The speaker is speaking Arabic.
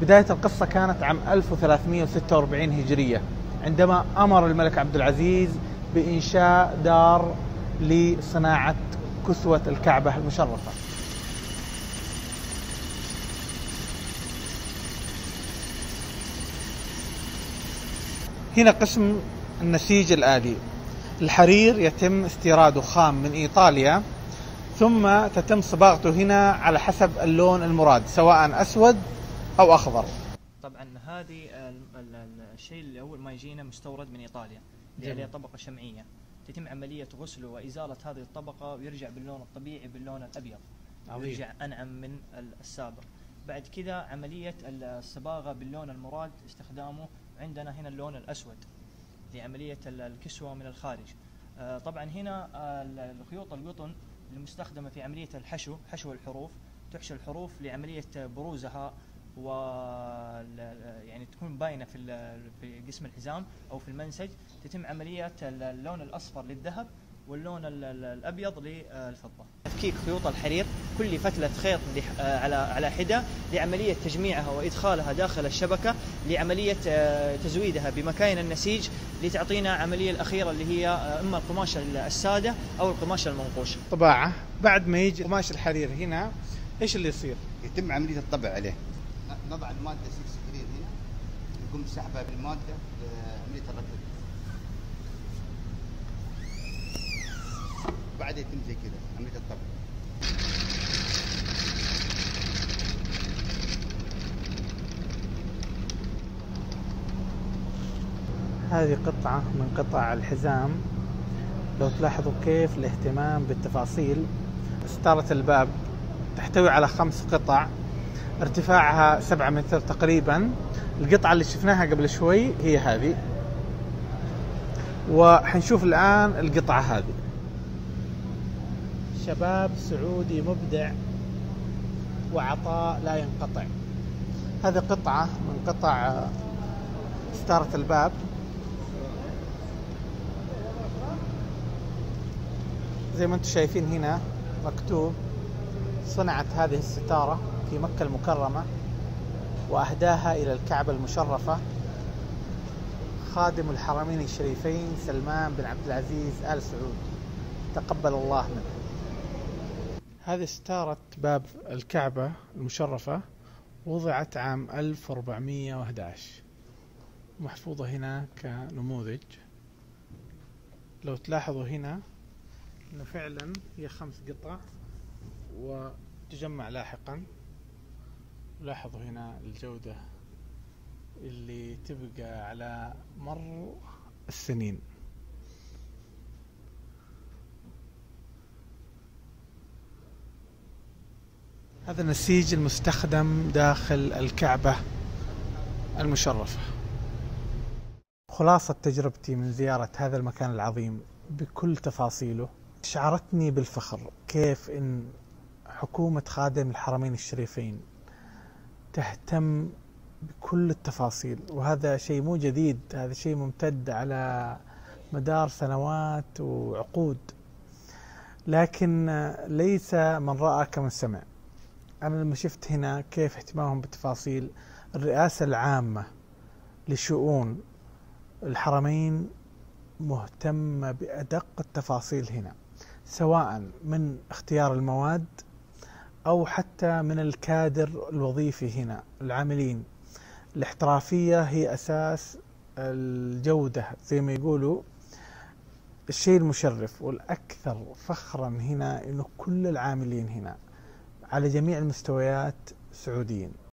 بداية القصة كانت عام 1346 هجرية، عندما أمر الملك عبد العزيز بإنشاء دار لصناعة كسوة الكعبة المشرفة. هنا قسم النسيج الآلي. الحرير يتم استيراده خام من إيطاليا، ثم تتم صباغته هنا على حسب اللون المراد، سواء أسود أو أخضر. طبعا هذه الشيء اللي أول ما يجينا مستورد من إيطاليا، اللي عليه طبقة شمعية، تتم عملية غسله وإزالة هذه الطبقة ويرجع باللون الطبيعي باللون الأبيض، يرجع أنعم من السابق. بعد كذا عملية الصباغة باللون المراد استخدامه عندنا هنا اللون الأسود لعملية الكسوة من الخارج. طبعا هنا الخيوط القطن المستخدمة في عملية الحشو، حشو الحروف، تحشو الحروف لعملية بروزها و يعني تكون باينة في قسم الحزام أو في المنسج. تتم عملية اللون الأصفر للذهب واللون الأبيض للفضة. تفكيك خيوط الحرير كل فتلة خيط على حدة لعملية تجميعها وإدخالها داخل الشبكة لعملية تزويدها بمكاين النسيج لتعطينا عملية الأخيرة اللي هي إما القماش السادة أو القماش المنقوش. طباعة. بعد ما يجي قماش الحرير هنا إيش اللي يصير؟ يتم عملية الطبع عليه. نضع المادة 6 سكرين هنا، يقوم سحبها بالمادة لعملية الركب. بعد يتم زي كذا عملية الطبع. هذه قطعة من قطع الحزام. لو تلاحظوا كيف الاهتمام بالتفاصيل. ستارة الباب تحتوي على 5 قطع، ارتفاعها 7 متر تقريبا. القطعة اللي شفناها قبل شوي هي هذه، وحنشوف الآن القطعة هذه. شباب سعودي مبدع وعطاء لا ينقطع. هذه قطعة من قطع ستارة الباب. زي ما انتم شايفين هنا مكتوب: صنعت هذه الستارة في مكة المكرمة وأهداها إلى الكعبة المشرفة خادم الحرمين الشريفين سلمان بن عبد العزيز آل سعود، تقبل الله منه. هذه ستارة باب الكعبة المشرفة وضعت عام 1411، محفوظة هنا كنموذج. لو تلاحظوا هنا انه فعلا هي 5 قطع وتجمع لاحقا. لاحظوا هنا الجودة اللي تبقى على مر السنين. هذا النسيج المستخدم داخل الكعبة المشرفة. خلاصة تجربتي من زيارة هذا المكان العظيم بكل تفاصيله شعرتني بالفخر كيف إن حكومة خادم الحرمين الشريفين تهتم بكل التفاصيل. وهذا شيء مو جديد، هذا شيء ممتد على مدار سنوات وعقود، لكن ليس من رأى كمن سمع. أنا لما شفت هنا كيف اهتمامهم بالتفاصيل، الرئاسة العامة لشؤون الحرمين مهتمة بأدق التفاصيل هنا، سواء من اختيار المواد أو حتى من الكادر الوظيفي هنا، العاملين. الاحترافية هي أساس الجودة زي ما يقولوا. الشيء المشرف والأكثر فخرا هنا إنه كل العاملين هنا على جميع المستويات سعوديين.